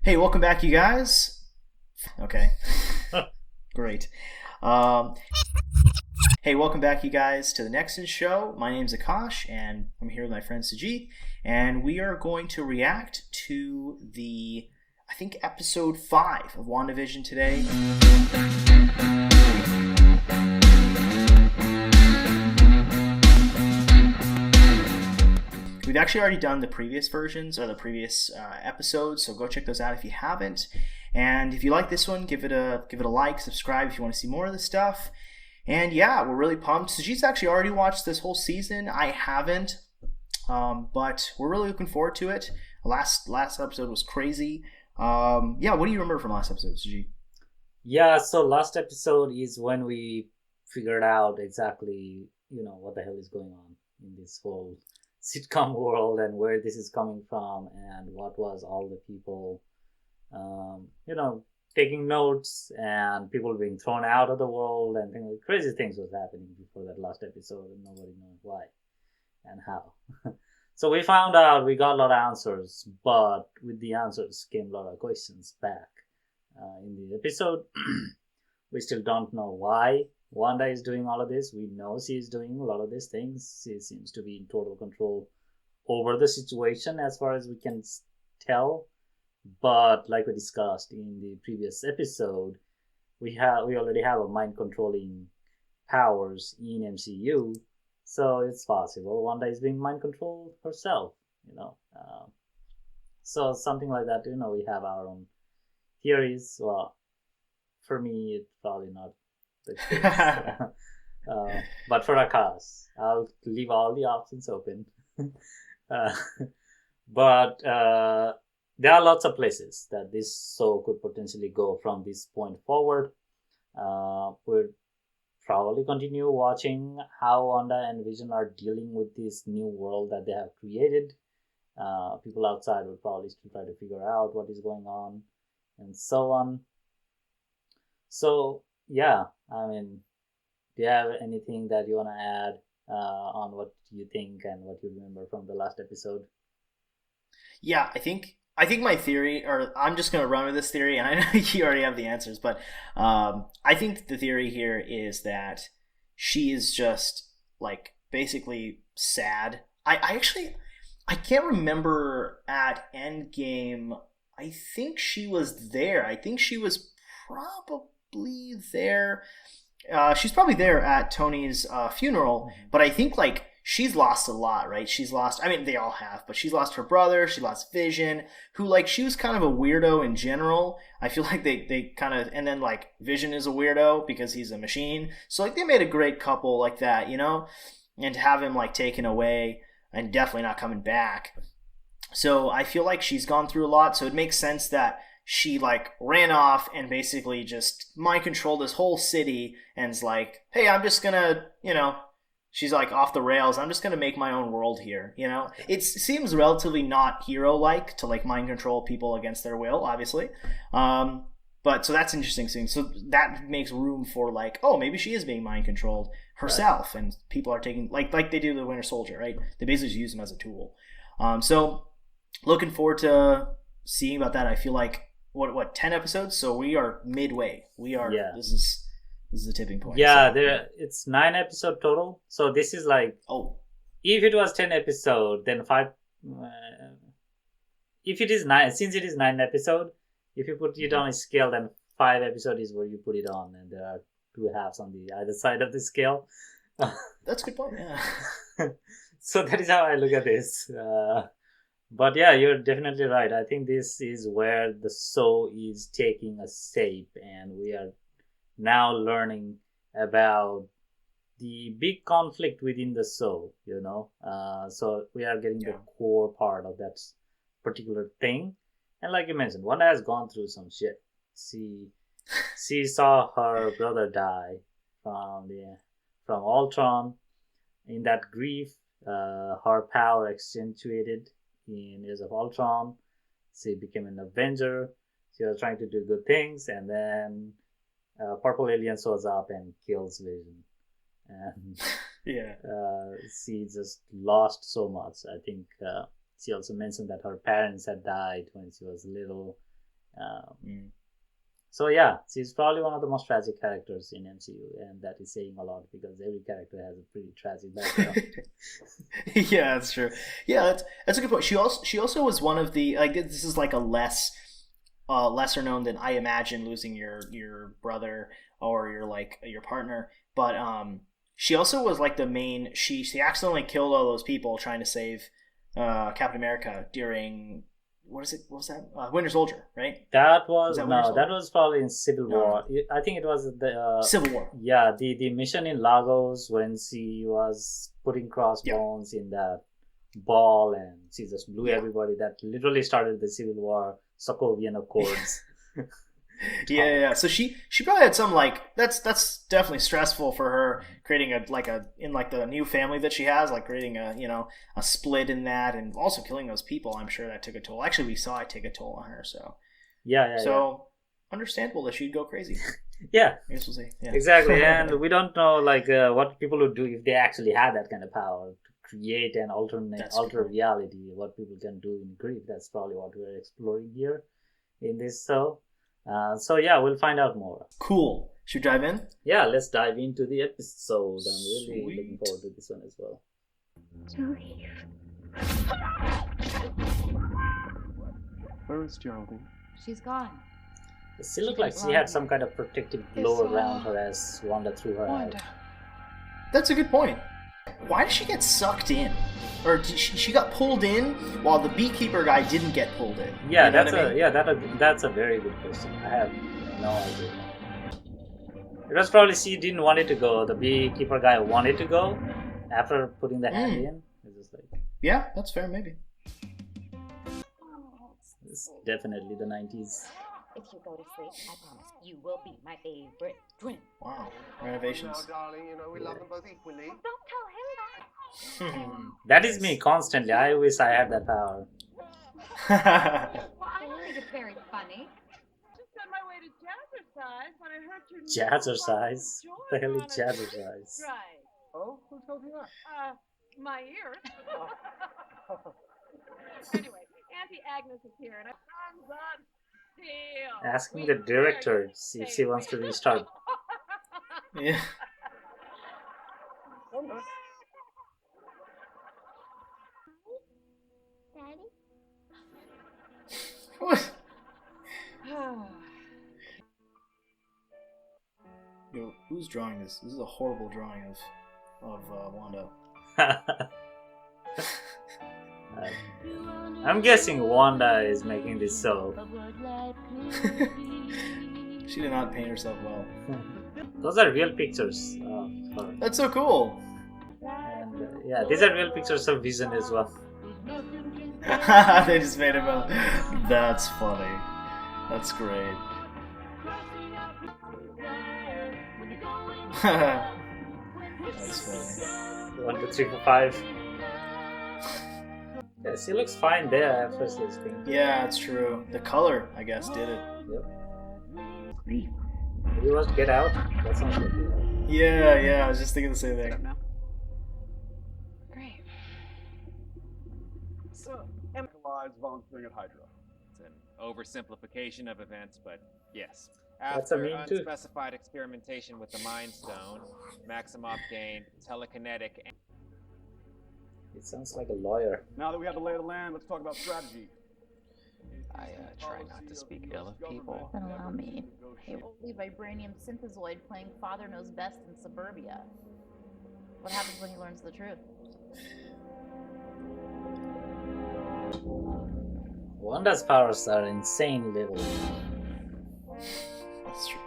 Hey, welcome back, you guys. Okay, great. Um, hey, welcome back, you guys, to the Nexus show. My name's Akash, and I'm here with my friend Sajid, and we are going to react to I think, episode 5 of WandaVision today. We've actually already done the previous versions or the previous episodes, so go check those out if you haven't. And if you like this one, give it a like, subscribe if you want to see more of this stuff. And yeah, we're really pumped. Sajid's actually already watched this whole season. I haven't, but we're really looking forward to it. Last episode was crazy. Yeah, what do you remember from last episode, Sajid? Yeah, so last episode is when we figured out exactly, what the hell is going on in this whole sitcom world and where this is coming from and what was all the people, um, you know, taking notes and people being thrown out of the world and things, crazy things was happening before that last episode and nobody knows why and how. So we found out we got a lot of answers, but with the answers came a lot of questions back in the episode. We still don't know why Wanda is doing all of this. We know she is doing a lot of these things. She seems to be in total control over the situation as far as we can tell. But like we discussed in the previous episode, we already have a mind controlling powers in MCU, so it's possible Wanda is being mind controlled herself. You know, so something like that. We have our own theories. Well, for me, it's probably not the case. But for Akash, I'll leave all the options open. uh, but there are lots of places that this show could potentially go from this point forward. We'll probably continue watching how Wanda and Vision are dealing with this new world that they have created. People outside will probably still try to figure out what is going on and so on. So yeah, I mean, do you have anything that you want to add on what you think and what you remember from the last episode? Yeah, I think my theory, or I'm just gonna run with this theory, and I know you already have the answers, but I think the theory here is that she is just like basically sad. I actually I can't remember at Endgame. I think she was there. I think she was probably there. She's probably there at Tony's funeral, Mm-hmm. but I think like she's lost a lot, right? She's lost. I mean, they all have, but she's lost her brother. She lost Vision, who like she was kind of a weirdo in general. I feel like they kind of, and then like Vision is a weirdo because he's a machine. So like they made a great couple like that, you know. And to have him like taken away and definitely not coming back. So I feel like she's gone through a lot. So it makes sense that she like ran off and basically just mind controlled this whole city and's like, hey, I'm just gonna, she's like off the rails. I'm just gonna make my own world here. It seems relatively not hero like to like mind control people against their will, obviously. But so that's interesting thing. So that makes room for like, oh, maybe she is being mind controlled Right. herself, and people are taking like they do the Winter Soldier, right? They basically just use him as a tool. So looking forward to seeing about that. I feel like what 10 episodes, so we are midway. We are Yeah. this is the tipping point. Yeah, So yeah. there it's 9 episode total. So this is like, Oh, if it was 10 episode, then five. Uh, if it is nine, since it is 9 episode, if you put it mhm. on a scale, then 5 episode is where you put it on, and there are two halves on the either side of the scale. That's a good point. Yeah. So that is how I look at this. But yeah, you're definitely right. I think this is where the show is taking a shape, and we are now learning about the big conflict within the show. So we are getting the Yeah. core part of that particular thing. And like you mentioned, Wanda has gone through some shit. She saw her brother die from the from Ultron. In that grief, her power accentuated in Age of Ultron. She became an Avenger. She was trying to do good things, and then Purple Alien shows up and kills Vision. And Yeah. she just lost so much. I think she also mentioned that her parents had died when she was little, Um, So yeah, she's probably one of the most tragic characters in MCU, and that is saying a lot because every character has a pretty tragic background. Yeah, that's true. Yeah, that's a good point. She also was one of the, like, this is like a lesser known than, I imagine, losing your brother or your partner, but she also was like the main. She accidentally killed all those people trying to save Captain America during, what was that, Winter Soldier, right? That Was was that Winter no, that Soldier? was probably in Civil No, War. no. I think it was the Civil War. yeah, the mission in Lagos when she was putting Yeah, crossbones in that ball and she just blew yeah. everybody. That literally started the Civil War, Sokovian Accords. Yeah. So she probably had some, like, that's definitely stressful for her, creating in like the new family that she has, like creating a split in that, and also killing those people. I'm sure that took a toll. Actually, we saw it take a toll on her. So Yeah. understandable that she'd go crazy. Yeah, I guess we'll see. Yeah. exactly. And we don't know like what people would do if they actually had that kind of power to create an alter Cool. reality. What people can do in grief. That's probably what we're exploring here in this show. So yeah, we'll find out more. Cool. Should we dive in? Yeah, let's dive into the episode. I'm really looking Sweet. forward to this one as well. Where is Geraldine? She's gone. She looked like she had some kind of protective glow around her as Wanda threw her out. Wanda. That's a good point. Why did she get sucked in? Or did she got pulled in while the beekeeper guy didn't get pulled in? Yeah, You know that's what I mean? that's a very good question. I have no idea. It was probably she didn't want it to go. The beekeeper guy wanted to go after putting the hand in. It's just like, Yeah, that's fair. Maybe. it's definitely the 90s. If you go to sleep, I promise you will be my favorite twin. Wow. Renovations. darling, we love them both equally. Don't tell him that. That is me constantly. I wish I had that power. Well, I don't think it's very funny. Just on my way to Jazzercise when I heard your Jazzercise? What the hell is Jazzercise? Right. Oh, who told you that? My ears. Anyway, Auntie Agnes is here and I thumbs up. Deal. Asking the director if she wants to restart. Yeah. Daddy? What? Yo, who's drawing this? This is a horrible drawing of Wanda. I'm guessing Wanda is making this so. She did not paint herself well. Those are real pictures of her. That's so cool. And yeah, these are real pictures of Vision as well. They just made him up. That's funny. That's great. That's funny. 1, 2, 3, 4, 5. Yeah, she looks fine there after she's pink. Yeah, it's true. The color, I guess, did it. Yep. You want to get out? That sounds like Get Out. Yeah, I was just thinking the same thing. Great. So, lives volunteering at Hydra. It's an oversimplification of events, but yes. That's a After meme too. unspecified experimentation with the Mind Stone, Maximoff gained telekinetic. It sounds like a lawyer. Now that we have the lay of the land, let's talk about strategy. I try not to speak ill of people. Then allow me. A holy vibranium synthezoid playing Father Knows Best in suburbia. What happens when he learns the truth? Wanda's powers are insane level. That's true.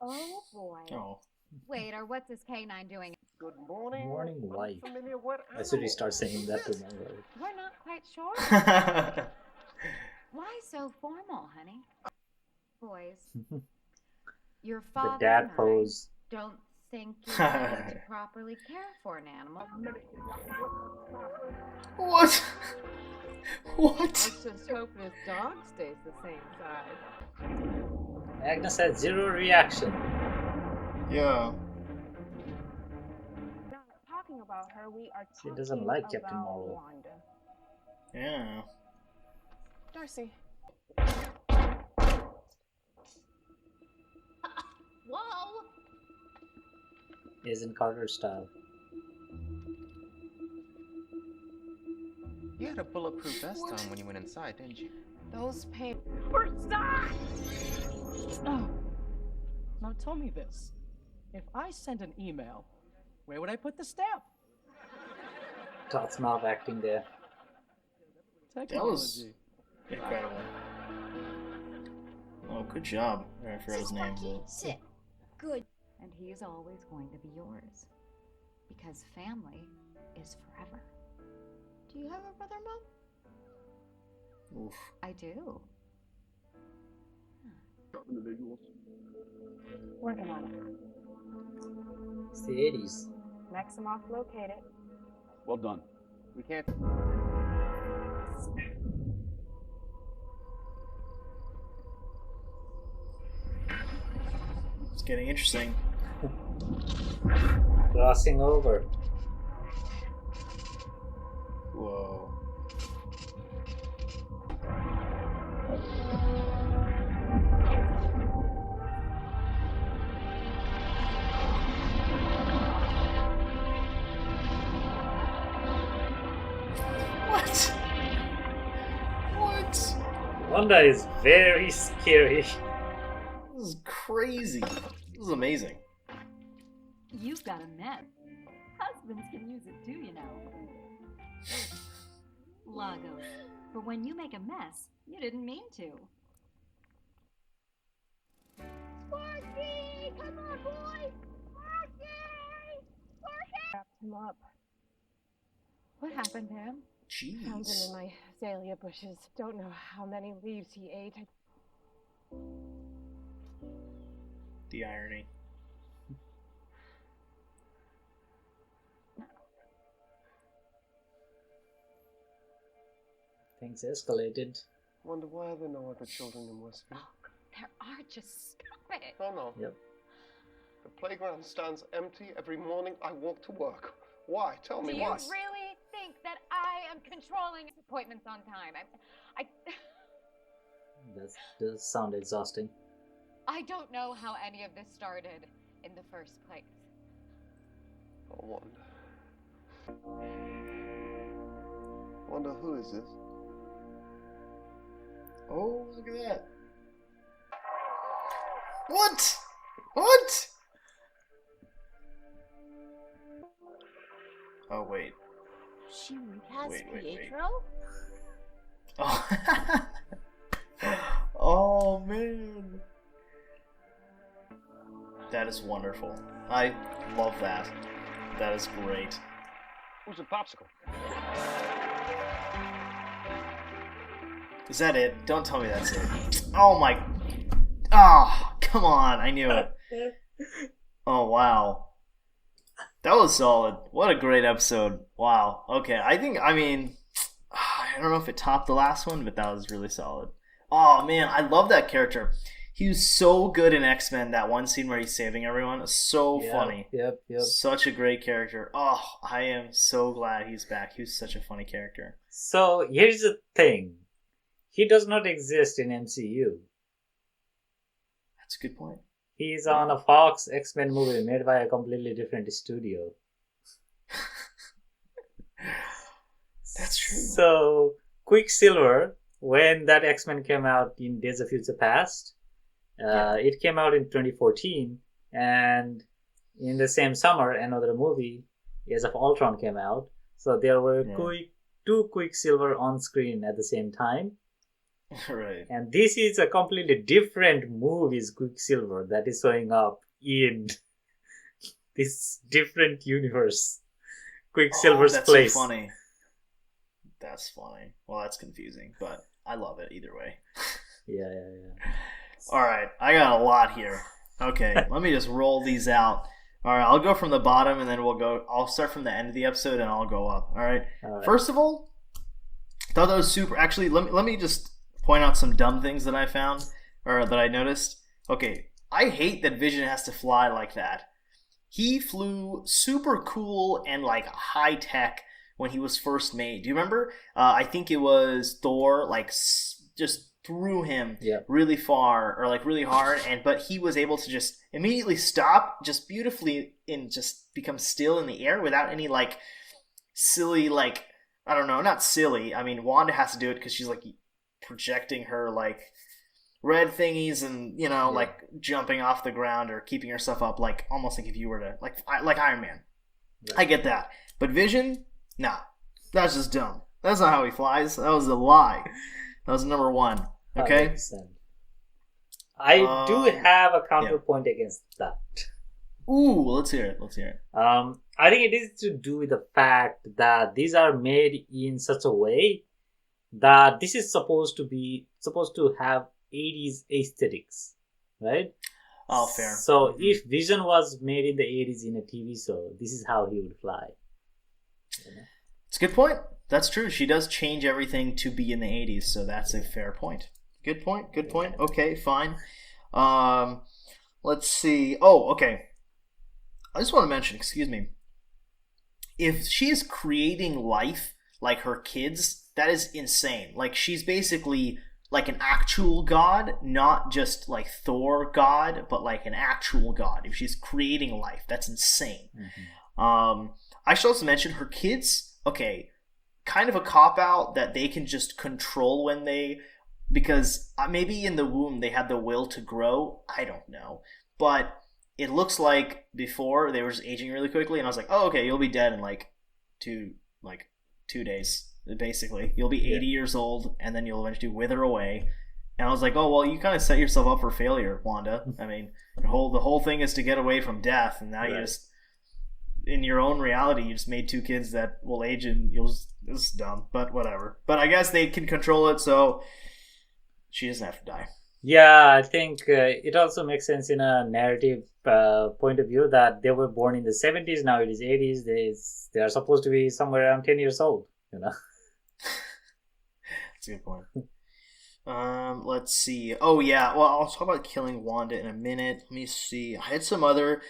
Oh boy. Oh. Wait, or what's this canine doing? Good morning. Morning wife. Familiar what I should start saying that to my wife. We're not quite sure. Why so formal, honey? Boys, your father The dad and I pose. don't think you're ready to properly care for an animal. What? What? Let's just hope this dog stays the same size. Agnes had 0 reaction. Yeah. Not talking about her, we are She talking doesn't like Captain about Marvel. Wanda. Yeah. Darcy. Whoa! Agent Carter style. You had a bulletproof vest on when you went inside, didn't you? Those pain. We're stuck! Oh. Now tell me this. If I send an email, where would I put the stamp? Todd's mouth acting there. That was incredible. Oh, good job. I forgot his name. Sit. Good. And he's always going to be yours. Because family is forever. Do you have a brother, Mom? Oof. I do. Individuals. Working on it. It's the 80s. Maximoff located. Well done. We can't. It's getting interesting. Crossing over. Whoa. What? What? Wanda is very scary. This is crazy. This is amazing. You've got a mess. Husbands can use it too, you know. Lagos. For when you make a mess, you didn't mean to. Sparky! Come on, boy! Sparky! Sparky! Wrapped him up. What happened to him? Found him in Jeez. my azalea bushes. Don't know how many leaves he ate. The irony. Things escalated. Wonder why are there no other children in Westview? Oh, there are. Just stop it. Oh no. Yep. The playground stands empty every morning I walk to work. Why? Tell me Do you why. really think that I am controlling appointments on time? That does sound exhausting. I don't know how any of this started in the first place. Oh, Wanda. Wanda, who is this? Oh, look at that. What? What? Oh, wait. She has Wait. Pietro? Oh. Oh, man. That is wonderful. I love that. That is great. Who's a popsicle? Is that it? Don't tell me that's it. Oh my... Oh, come on. I knew it. Oh, wow. That was solid. What a great episode. Wow. Okay, I don't know if it topped the last one, but that was really solid. Oh, man, I love that character. He was so good in X-Men, that one scene where he's saving everyone. So funny. Yep. Such a great character. Oh, I am so glad he's back. He was such a funny character. So, here's the thing. He does not exist in MCU. That's a good point. He's on a Fox X-Men movie made by a completely different studio. That's true. So, Quicksilver, when that X-Men came out in Days of Future Past, it came out in 2014, and in the same summer, another movie, Age of Ultron, came out. So there were two Quicksilver on screen at the same time. Right. And this is a completely different movie's Quicksilver that is showing up in this different universe. Quicksilver's that's place. So funny. That's funny. Well, that's confusing, but I love it either way. Yeah. All right, I got a lot here. Okay, let me just roll these out. All right, I'll go from the bottom, and then I'll start from the end of the episode, and I'll go up. All right. First of all, I thought that was super. Actually, let me just point out some dumb things that I found or that I noticed. Okay, I hate that Vision has to fly like that. He flew super cool and like high tech when he was first made. Do you remember? I think it was Thor, like just threw him Yeah. really far or like really hard, but he was able to just immediately stop just beautifully and just become still in the air without any like silly like I don't know, not silly. I mean, Wanda has to do it because she's like projecting her like red thingies and like jumping off the ground or keeping herself up like almost like if you were to like Iron Man. Right. I get that, but Vision, nah, that's just dumb. That's not how he flies. That was a lie. That was number one. Okay. 100%. I do have a counterpoint against that. Ooh, let's hear it. I think it is to do with the fact that these are made in such a way that this is supposed to have 80s aesthetics, right? Oh, fair. So if Vision was made in the 80s in a TV show, this is how he would fly. It's a good point. That's true. She does change everything to be in the 80s, so that's a fair point. Good point. Okay, fine. Let's see. Oh, okay. I just want to mention, excuse me, if she is creating life like her kids, that is insane. Like, she's basically like an actual god, not just like Thor god, but like an actual god. If she's creating life, that's insane. Mm-hmm. I should also mention her kids, okay, kind of a cop-out that they can just control when they... Because maybe in the womb they had the will to grow. I don't know. But it looks like before they were just aging really quickly, and I was like, oh, okay, you'll be dead in like two days. Basically, you'll be 80 years old, and then you'll eventually wither away. And I was like, oh, well, you kind of set yourself up for failure, Wanda. I mean, the whole thing is to get away from death, and now you just, in your own reality, you just made two kids that will age, and it's dumb, but whatever. But I guess they can control it, so she doesn't have to die. Yeah, I think it also makes sense in a narrative point of view that they were born in the 70s, now it is 80s. They are supposed to be somewhere around 10 years old, That's a good point. Let's see. Oh, yeah. Well, I'll talk about killing Wanda in a minute. Let me see. I had some other,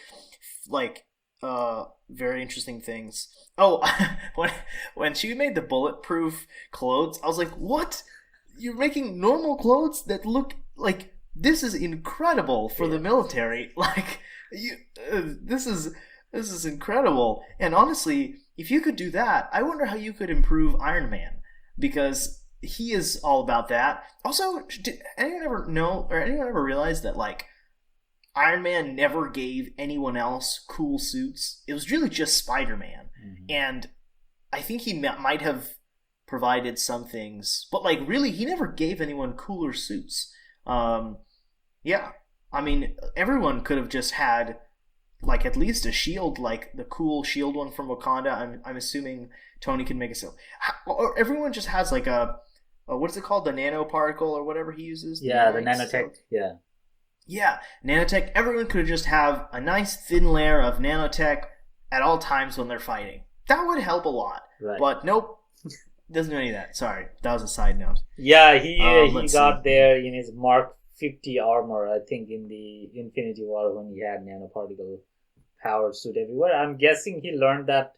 very interesting things. Oh, when she made the bulletproof clothes, I was like, what? You're making normal clothes that look like... This is incredible for the military. Like, this is incredible. And honestly, if you could do that, I wonder how you could improve Iron Man, because he is all about that. Also, did anyone ever know, or anyone ever realize that like Iron Man never gave anyone else cool suits? It was really just Spider-Man, and I think he might have provided some things, but like really, he never gave anyone cooler suits. Yeah, I mean, everyone could have just had like at least a shield, like the cool shield one from Wakanda. I'm assuming Tony can make a shield. Or everyone just has like a what is it called, the nanoparticle or whatever he uses? Yeah, the nanotech. Yeah, nanotech. Everyone could just have a nice thin layer of nanotech at all times when they're fighting. That would help a lot. Right. But nope, doesn't do any of that. Sorry, that was a side note. Yeah, he got there in his Mark 50 armor, I think, in the Infinity War when he had nanoparticle powered suit everywhere. I'm guessing he learned that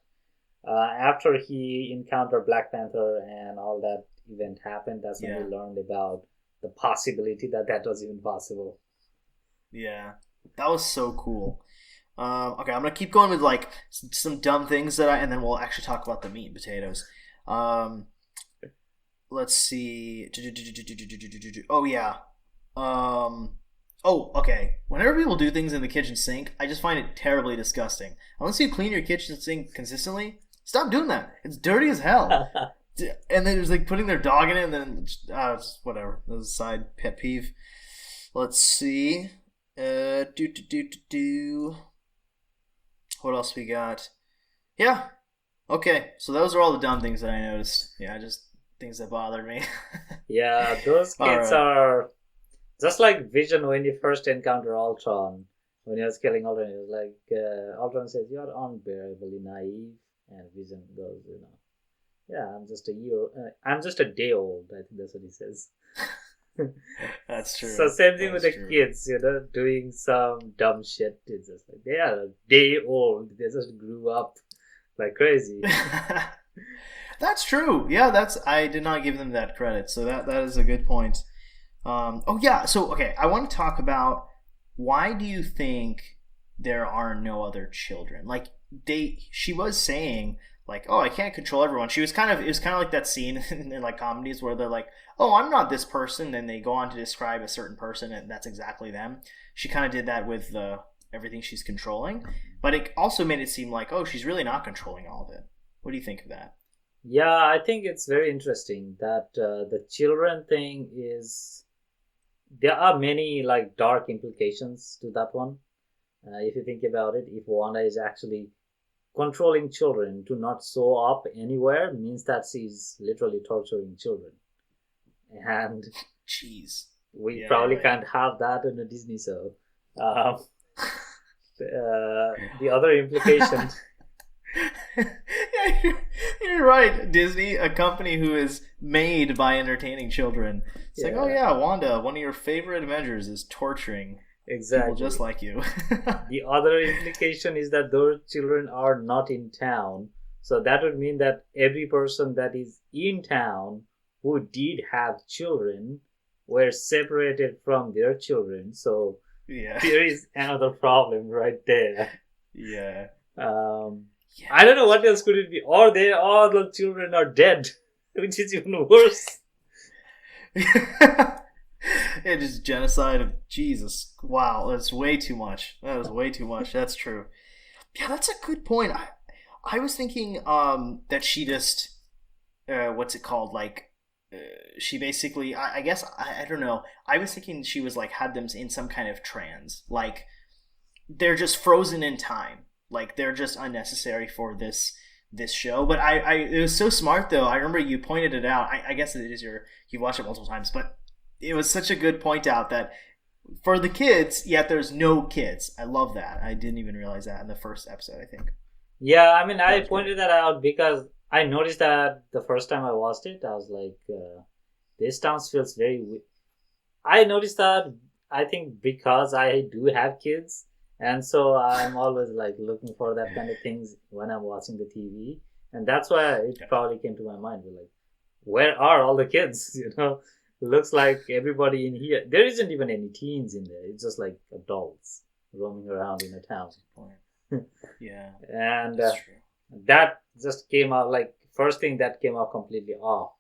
after he encountered Black Panther and all that event happened. That's when he learned about the possibility that was even possible. Yeah, that was so cool. Okay, I'm gonna keep going with like some dumb things and then we'll actually talk about the meat and potatoes. Let's see. Oh yeah. Okay. Whenever people do things in the kitchen sink, I just find it terribly disgusting. Unless you clean your kitchen sink consistently, stop doing that. It's dirty as hell. And then there's like putting their dog in it, and then just whatever. That's a side pet peeve. Let's see. What else we got? Yeah. Okay. So those are all the dumb things that I noticed. Yeah, just things that bothered me. Yeah, those kids are just like Vision when he first encountered Ultron. When he was killing Ultron, he was like, Ultron says, "You're unbearably naive," and Vision goes, "Yeah, I'm just a day old." I think that's what he says. That's true. So same thing with the kids, doing some dumb shit. It's just like they are a day old. They just grew up like crazy. That's true. Yeah, I did not give them that credit. So that is a good point. Oh yeah. So okay, I want to talk about why do you think there are no other children? Like she was saying like, oh, I can't control everyone. She was kind of, it was kind of like that scene in like comedies where they're like, oh, I'm not this person, then they go on to describe a certain person, and that's exactly them. She kind of did that with everything she's controlling, but it also made it seem like, oh, she's really not controlling all of it. What do you think of that? Yeah, I think it's very interesting that the children thing is. There are many like dark implications to that one. If you think about it, if Wanda is actually controlling children to not show up anywhere, means that she's literally torturing children, and Jeez, we yeah, probably right. can't have that in a Disney show. The other implication. Yeah, you're right. Disney, a company who is made by entertaining children. It's like, oh yeah, Wanda, one of your favorite Avengers is torturing people just like you. The other implication is that those children are not in town. So that would mean that every person that is in town who did have children were separated from their children. So yeah, there is another problem right there. Yeah. I don't know what else could it be. Or all the children are dead, which is even worse. Yeah, just genocide of Jesus. Wow, that's way too much. That is way too much. That's true. Yeah, that's a good point. I was thinking that she just what's it called? Like she basically I guess I don't know. I was thinking she was like had them in some kind of trance. Like they're just frozen in time. Like they're just unnecessary for this show. But I it was so smart though. I remember you pointed it out. I guess it is you've watched it multiple times, but it was such a good point out that for the kids, yet there's no kids. I love that. I didn't even realize that in the first episode, I think. Yeah, I mean, I pointed that out because I noticed that the first time I watched it, I was like, this town feels very weird. I noticed that, I think, because I do have kids, and so I'm always like looking for that kind of things when I'm watching the TV, and that's why it probably came to my mind. Like, where are all the kids? You know, it looks like everybody in here. There isn't even any teens in there. It's just like adults roaming around in a town. Yeah, and that just came out like first thing that came out completely off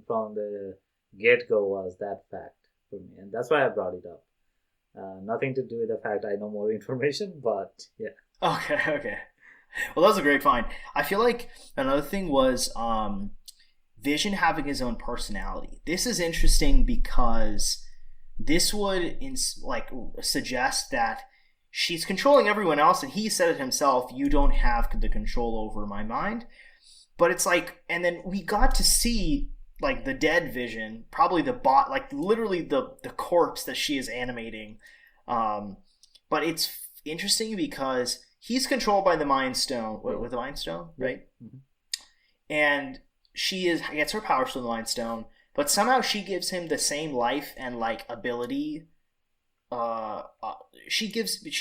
from the get-go was that fact for me, and that's why I brought it up. Nothing to do with the fact I know more information, but yeah. Okay. Well, that was a great find. I feel like another thing was Vision having his own personality. This is interesting because this would suggest that she's controlling everyone else, and he said it himself, you don't have the control over my mind. But it's like, and then we got to see like the dead Vision, probably the bot, like literally the corpse that she is animating. But it's interesting because he's controlled by the Mind Stone, with the Mind Stone, right? Mm-hmm. And she gets her powers from the Mind Stone, but somehow she gives him the same life and like ability. She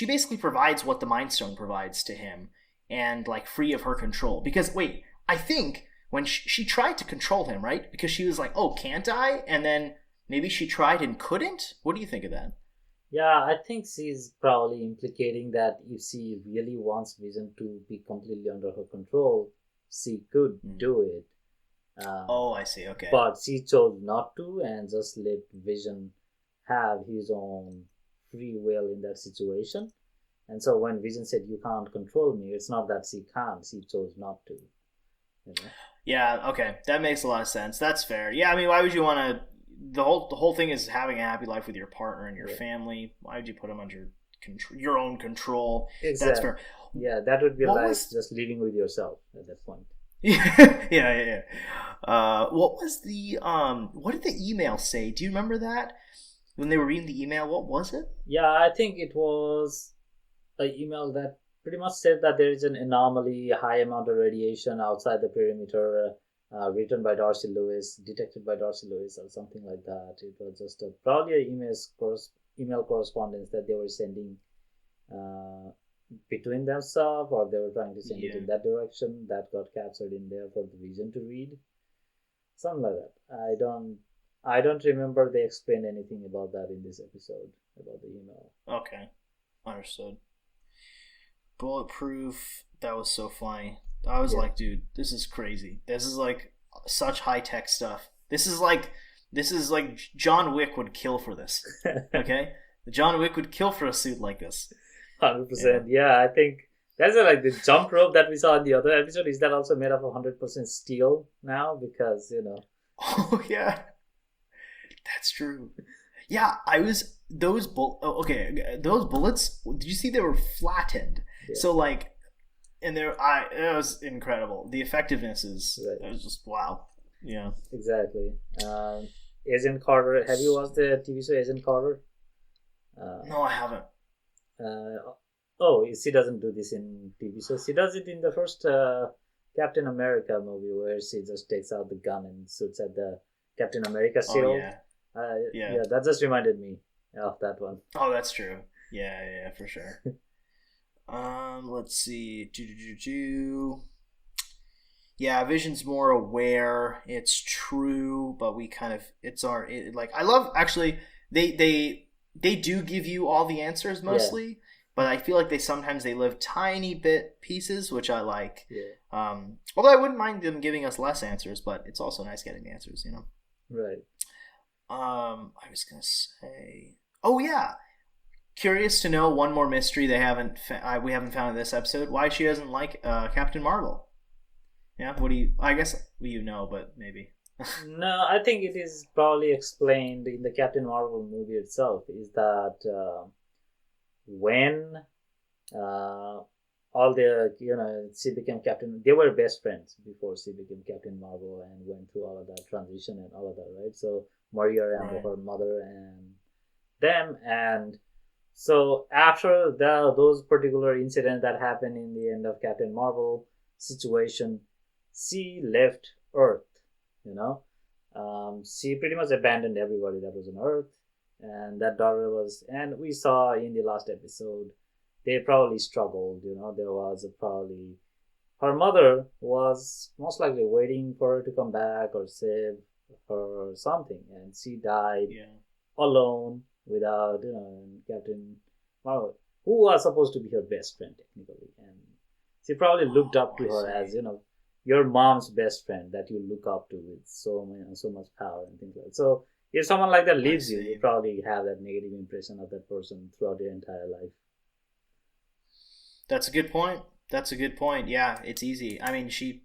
basically provides what the Mind Stone provides to him, and like free of her control. Because wait, I think when she tried to control him, right? Because she was like, oh, can't I? And then maybe she tried and couldn't. What do you think of that? Yeah, I think she's probably implicating that if she really wants Vision to be completely under her control, she could do it. I see. Okay. But she chose not to and just let Vision have his own free will in that situation. And so when Vision said, you can't control me, it's not that she can't, she chose not to. You know? Yeah, okay. That makes a lot of sense. That's fair. Yeah, I mean, why would you want to... The whole thing is having a happy life with your partner and your family. Why would you put them under your own control? Exactly. That's fair. Yeah, that would be just living with yourself at that point. Yeah. What was the... What did the email say? Do you remember that? When they were reading the email, what was it? Yeah, I think it was an email that pretty much said that there is an anomaly, a high amount of radiation outside the perimeter, written by Darcy Lewis, detected by Darcy Lewis, or something like that. It was just probably an email correspondence that they were sending between themselves, or they were trying to send it in that direction. That got captured in there for the Vision to read. Something like that. I don't remember they explained anything about that in this episode, about the email. Okay, understood. Bulletproof. That was so funny. I was like, dude, this is crazy. This is like such high tech stuff. This is like John Wick would kill for this. Okay, John Wick would kill for a suit like this. 100%. Yeah, I think that's like the jump rope that we saw in the other episode. Is that also made up of 100% steel now? Because Oh yeah, that's true. Yeah, those those bullets. Did you see they were flattened? Yeah. So like, and it was incredible. The effectiveness is it was just wow. Yeah, exactly. Agent Carter. Have you watched the TV show Agent Carter? No, I haven't. She doesn't do this in TV shows. She does it in the first Captain America movie where she just takes out the gun and shoots at the Captain America shield. Yeah, that just reminded me of that one. Oh, that's true. Yeah, for sure. Let's see. Yeah, Vision's more aware. It's true, but we kind of I love actually they do give you all the answers mostly, but I feel like they live tiny bit pieces, which I like. Yeah. Although I wouldn't mind them giving us less answers, but it's also nice getting the answers, Right. I was gonna say, oh yeah, curious to know one more mystery we haven't found in this episode. Why she doesn't like Captain Marvel? Yeah, I guess but maybe. No, I think it is probably explained in the Captain Marvel movie itself. Is that when all the she became Captain, they were best friends before she became Captain Marvel and went through all of that transition and all of that, right? So Maria and her mother and them, and so after those particular incidents that happened in the end of Captain Marvel situation, she left Earth. She pretty much abandoned everybody that was on Earth, and that daughter was, and we saw in the last episode, they probably struggled. There was probably her mother was most likely waiting for her to come back or save her or something, and she died alone without Captain Marvel, who was supposed to be her best friend technically, and she probably looked up to her as your mom's best friend that you look up to with so much power and things like that. So if someone like that leaves you probably have that negative impression of that person throughout your entire life. That's a good point. Yeah, it's easy. I mean, she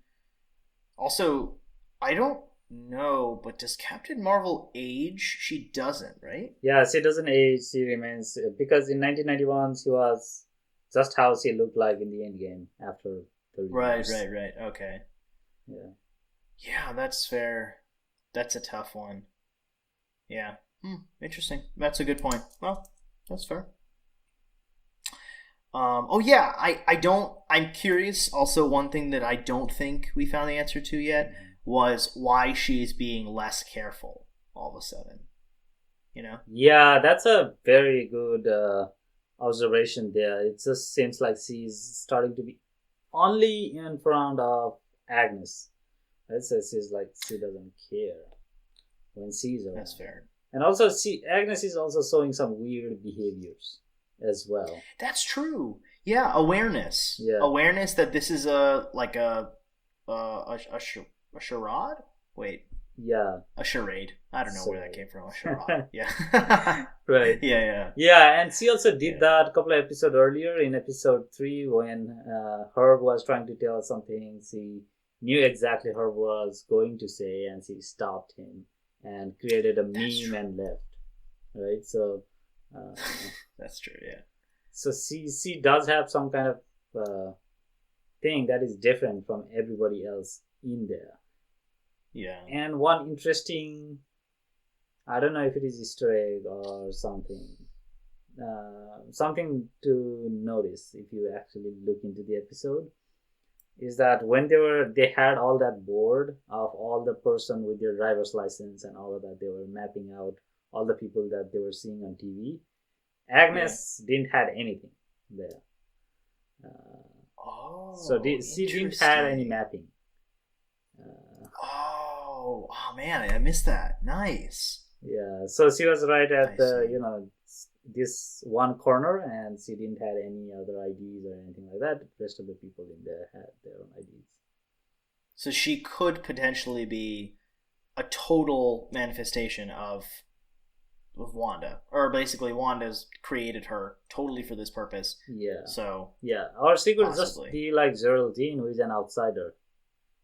also, I don't know, but does Captain Marvel age? She doesn't, right? Yeah, she doesn't age. She remains, because in 1991 she was just how she looked like in the Endgame after 30 years. Right. Okay. Yeah, that's fair. That's a tough one. Yeah. Interesting. That's a good point. Well, that's fair. I'm curious. Also, one thing that I don't think we found the answer to yet was why she's being less careful all of a sudden. Yeah, that's a very good observation there. It just seems like she's starting to be only in front of Agnes. It says she's like she doesn't care when she's around. That's fair. And also, Agnes is also showing some weird behaviors as well. That's true. Yeah, awareness. Yeah. Awareness that this is a charade. Wait. Yeah. A charade. I don't know where that came from. A charade. Yeah. Right. Yeah. Yeah, and she also did that a couple of episodes earlier in episode 3 when Herb was trying to tell something. She knew exactly Herb was going to say, and she stopped him and created a meme and left. Right. So. That's true. Yeah. So she does have some kind of thing that is different from everybody else in there. Yeah. And one interesting, I don't know if it is Easter egg or something, something to notice if you actually look into the episode, is that when they had all that board of all the person with their driver's license and all of that, they were mapping out all the people that they were seeing on TV. Agnes didn't have anything there. So she didn't have any mapping. Oh man, I missed that. Nice. Yeah, so she was right at I the see. this one corner, and she didn't have any other IDs or anything like that. The rest of the people in there had their own IDs. So she could potentially be a total manifestation of Wanda, or basically Wanda's created her totally for this purpose. Yeah, So yeah. Or she could just possibly. be like Geraldine, who is an outsider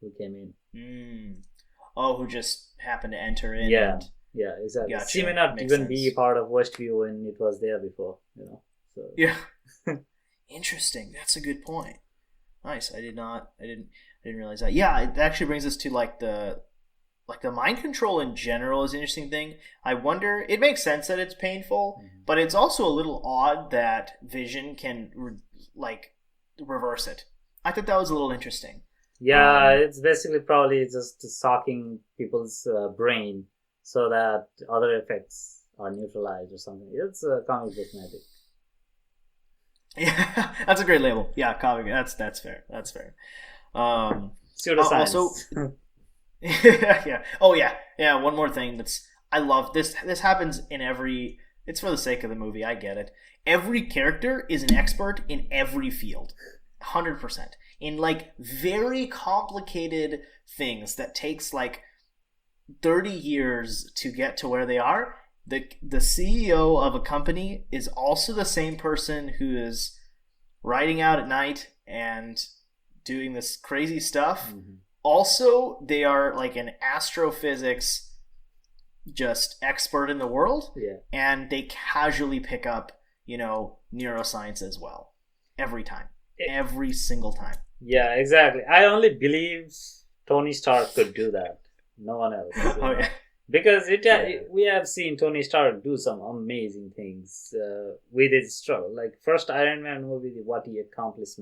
who came in. Oh, who just happened to enter in? Yeah, And, yeah, exactly. gotcha. She may not Makes even be sense. part of Westview when it was there before, So Yeah. Interesting. That's a good point. Nice. I didn't realize that. Yeah, it actually brings us to the mind control in general is an interesting thing. I wonder. It makes sense that it's painful, but it's also a little odd that Vision can reverse it. I thought that was a little interesting. yeah, it's basically probably just sucking people's brain so that other effects are neutralized or something. It's comic book magic. Yeah, that's a great label. Yeah, comic. That's fair. That's fair. Pseudoscience. Also, yeah. Oh yeah, yeah. One more thing I love this. This happens in every. It's for the sake of the movie. I get it. Every character is an expert in every field, 100%. In very complicated things that takes 30 years to get to where they are. The CEO of a company is also the same person who is riding out at night and doing this crazy stuff. Also, they are an astrophysics just expert in the world, and they casually pick up neuroscience as well every time, every single time. Yeah, exactly. I only believe Tony Stark could do that. No one else. Oh yeah. Because we have seen Tony Stark do some amazing things with his struggle. Like first Iron Man movie, what he accomplishes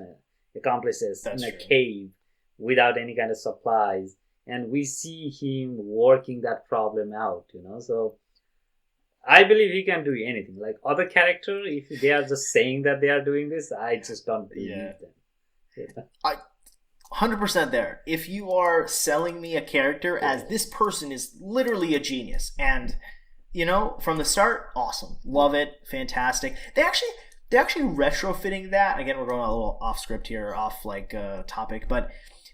That's in a true. cave without any kind of supplies, and we see him working that problem out. So I believe he can do anything. Like other character, if they are just saying that they are doing this, I just don't believe them. I 100% there. If you are selling me a character as this person is literally a genius, and from the start, awesome, love it, fantastic. They're actually retrofitting that. Again, we're going a little off script here, off topic, but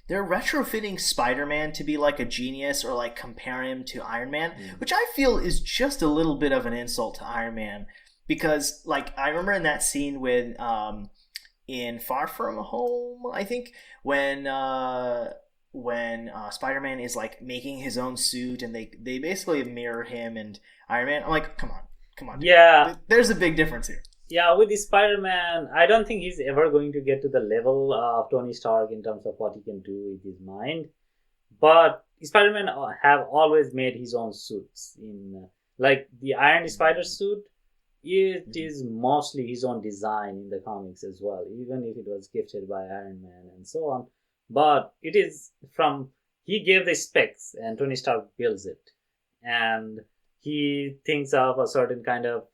they're retrofitting Spider-Man to be like a genius, or compare him to Iron Man, which I feel is just a little bit of an insult to Iron Man, because I remember in that scene with in Far From Home, I think, when Spider-Man is making his own suit, and they basically mirror him and Iron Man. I'm like, come on. Yeah, there's a big difference here. Yeah, with the Spider-Man, I don't think he's ever going to get to the level of Tony Stark in terms of what he can do with his mind. But Spider-Man have always made his own suits. In the Iron Spider suit, it is mostly his own design in the comics as well, even if it was gifted by Iron Man and so on. But it is he gave the specs and Tony Stark builds it. And he thinks of a certain kind of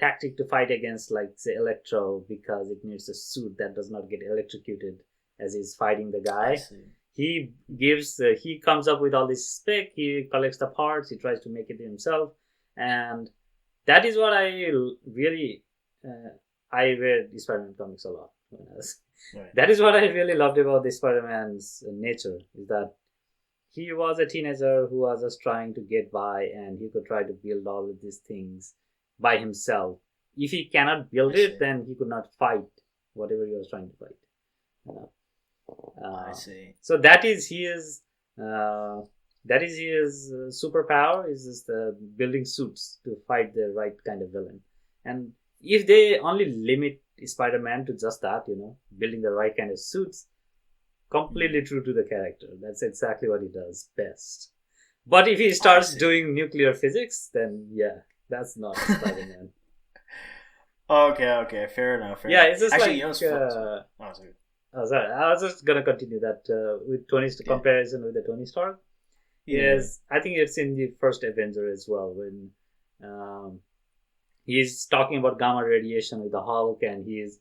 tactic to fight against, say, Electro, because it needs a suit that does not get electrocuted as he's fighting the guy. He comes up with all this spec, he collects the parts, he tries to make it himself, and that is what I really I read the Spider-Man comics a lot when I was. Right. That is what I really loved about the Spider-Man's nature, is that he was a teenager who was just trying to get by, and he could try to build all of these things by himself. If he cannot build it, then he could not fight whatever he was trying to fight. I see. So that is his superpower, is just building suits to fight the right kind of villain. And if they only limit Spider-Man to just that, building the right kind of suits, completely true to the character. That's exactly what he does best. But if he starts doing nuclear physics, then that's not Spider-Man. Okay, fair enough. It's just actually, sorry, I was just gonna continue that with Tony's comparison with the Tony Stark. Yes, I think it's in the first Avenger as well, when he's talking about gamma radiation with the Hulk, and he's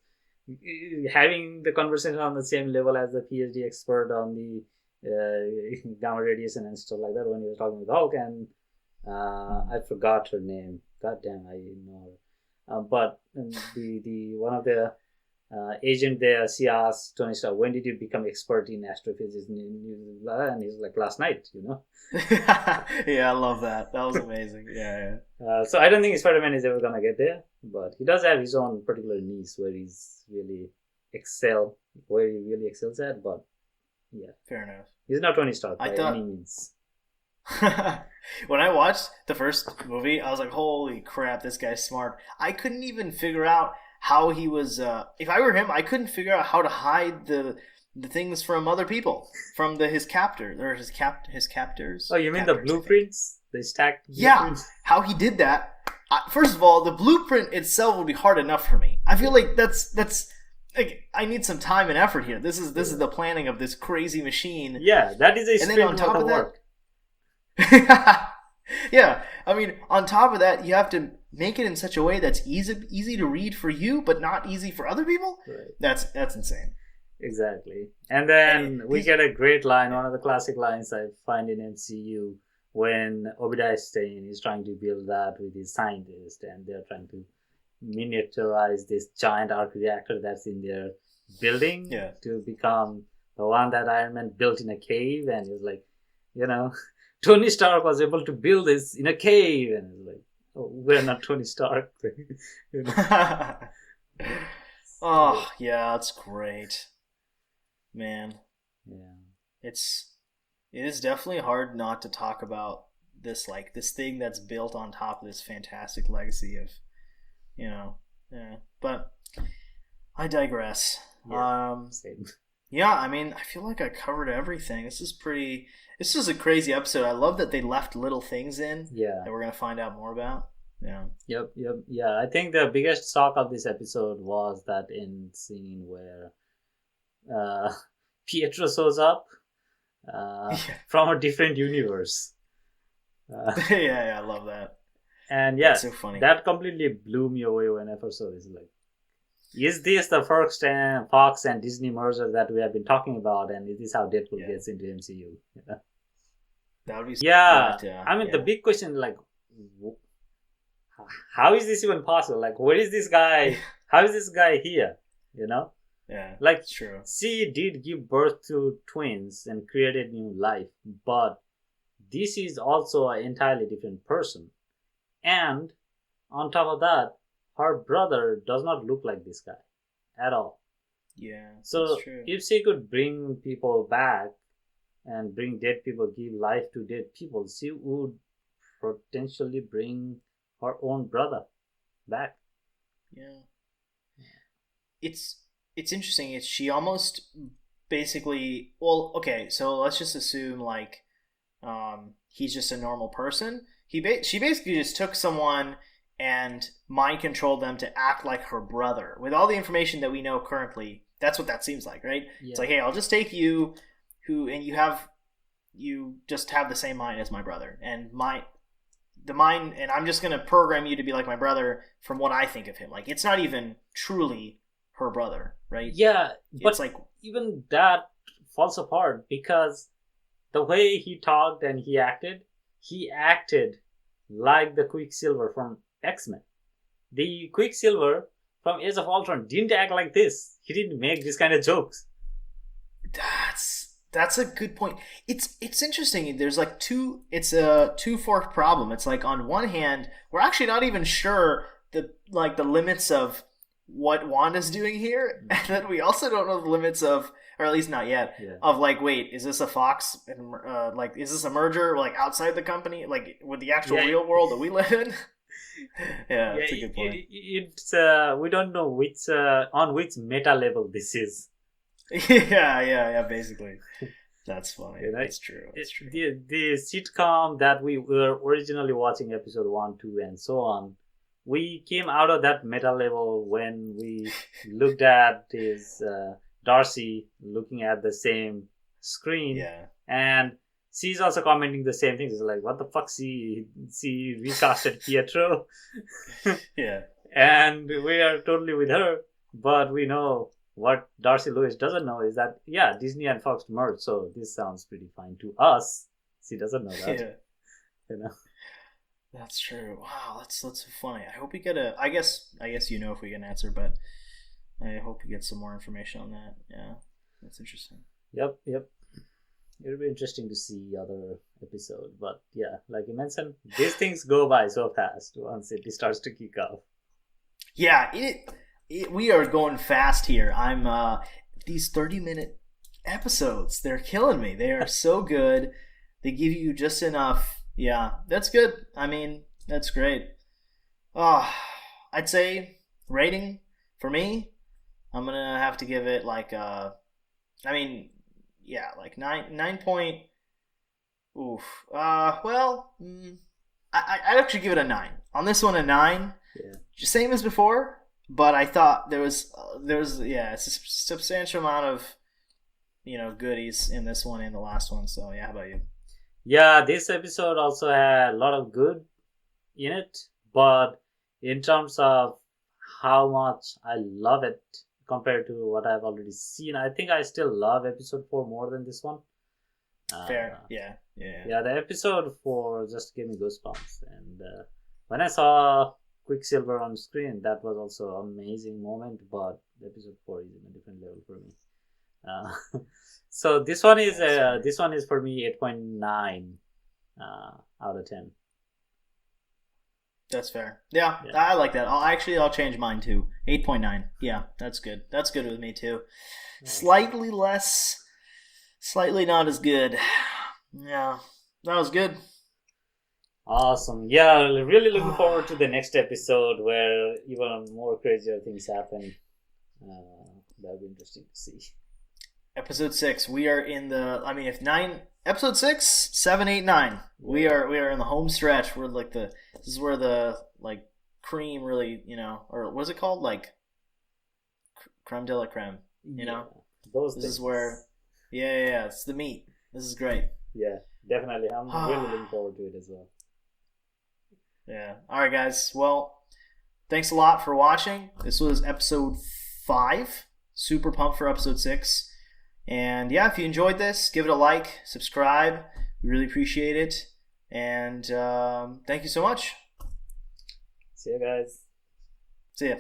having the conversation on the same level as the PhD expert on the gamma radiation and stuff like that when he was talking with Hulk, and I forgot her name. God damn, I know her. But the one of the agent there, she asked Tony Stark, when did you become expert in astrophysics? And he's like, last night, Yeah, I love that. That was amazing. Yeah. So I don't think Spider-Man is ever gonna get there, but he does have his own particular niche where he really excels at. But yeah, fair enough. He's not Tony Stark by any means. When I watched the first movie, I was like, holy crap, this guy's smart. I couldn't even figure out how he was, if I were him, I couldn't figure out how to hide the things from other people, from his captors, or his captors. Oh, you mean the blueprints? They stacked blueprints? Yeah, how he did that. First of all, the blueprint itself would be hard enough for me. I feel like that's like, I need some time and effort here. This is the planning of this crazy machine. Yeah, that is a sprint on top of work. Yeah, I mean, on top of that, you have to make it in such a way that's easy to read for you, but not easy for other people. Right. That's insane. Exactly. And then we get a great line, one of the classic lines I find in MCU, when Obadiah Stane is trying to build that with his scientist, and they're trying to miniaturize this giant arc reactor that's in their building to become the one that Iron Man built in a cave. And he was like, Tony Stark was able to build this in a cave, and it's like, oh, we're not Tony Stark. Oh yeah, that's great, man. Yeah, it is definitely hard not to talk about this thing that's built on top of this fantastic legacy of, But I digress. Same. Yeah, I mean, I feel like I covered everything. This is a crazy episode. I love that they left little things in that we're going to find out more about. Yeah. Yep. Yeah, I think the biggest shock of this episode was that end scene where Pietro shows up from a different universe. Yeah, I love that. And that's so funny. That completely blew me away when I first saw this. Like, is this the Fox and Disney merger that we have been talking about, and is this how Deadpool gets into MCU? That would be I mean, the big question, like, how is this even possible? Like, where is this guy? How is this guy here? Yeah, like, true. She did give birth to twins and created new life, but this is also an entirely different person. And on top of that, her brother does not look like this guy at all. Yeah, so that's true. If she could bring people back and bring dead people, give life to dead people, she would potentially bring her own brother back. Yeah. It's interesting. She almost basically, well, okay, so let's just assume like he's just a normal person. She basically just took someone and mind controlled them to act like her brother. With all the information that we know currently, that's what that seems like, right? Yeah. It's like, hey, I'll just take you, and you just have the same mind as my brother, and and I'm just gonna program you to be like my brother from what I think of him. Like, it's not even truly her brother, right? Yeah, but it's like even that falls apart because the way he talked and he acted like the Quicksilver from X-Men. The Quicksilver from Age of Ultron didn't act like this. He didn't make this kind of jokes. That's a good point. It's interesting. There's like it's a two-forked problem. It's like, on one hand, we're actually not even sure the limits of what Wanda's doing here, and then we also don't know the limits of, or at least not yet, of like, wait, is this a Fox and is this a merger like outside the company, like with the actual real world that we live in? That's a good point. It's we don't know which on which meta level this is. Yeah, basically. That's funny. That's true. The sitcom that we were originally watching, episode 1, 2, and so on, we came out of that meta level when we looked at this Darcy looking at the same screen, and she's also commenting the same things. It's like, what the fuck? She recasted Pietro. Yeah. And we are totally with her, but we know what Darcy Lewis doesn't know is that, yeah, Disney and Fox merged, so this sounds pretty fine to us. She doesn't know that. Yeah. You know? That's true. Wow, that's so funny. I hope we get a. I guess you know if we get an answer, but I hope we get some more information on that. Yeah, that's interesting. Yep. It'll be interesting to see other episode, but yeah, like you mentioned, these things go by so fast once it starts to kick off. Yeah, we are going fast here. I'm these 30-minute episodes, they're killing me. They are so good. They give you just enough. Yeah, that's good. I mean, that's great. I'd say rating for me, I'm gonna have to give it like like 9 point. Oof. I'd actually give it a 9. On this one, a 9. Yeah. Same as before, but I thought there was it's a substantial amount of goodies in this one and the last one. So yeah, how about you? Yeah, this episode also had a lot of good in it, but in terms of how much I love it compared to what I've already seen, I think I still love episode 4 more than this one. Fair. Yeah. The episode 4 just gave me goosebumps, and when I saw Quicksilver on screen, that was also an amazing moment, but episode 4 is in a different level for me. So this one is for me 8.9 out of 10. That's fair. Yeah, I like that. I'll change mine to 8.9. Yeah, that's good. That's good with me too. Slightly not as good. Yeah, that was good. Awesome. Yeah, really looking forward to the next episode where even more crazier things happen. That'll be interesting to see. Episode 6. We are in the. I mean, if 9. Episode 6, 7, 8, 9. We are in the home stretch. We're like this is where the cream really, or what is it called? Like creme de la creme. Those this things. Is where. Yeah. It's the meat. This is great. Yeah, definitely. I'm really looking forward to it as well. Yeah. All right, guys. Well, thanks a lot for watching. This was episode 5. Super pumped for episode 6. And yeah, if you enjoyed this, give it a like, subscribe. We really appreciate it. And thank you so much. See you guys. See ya.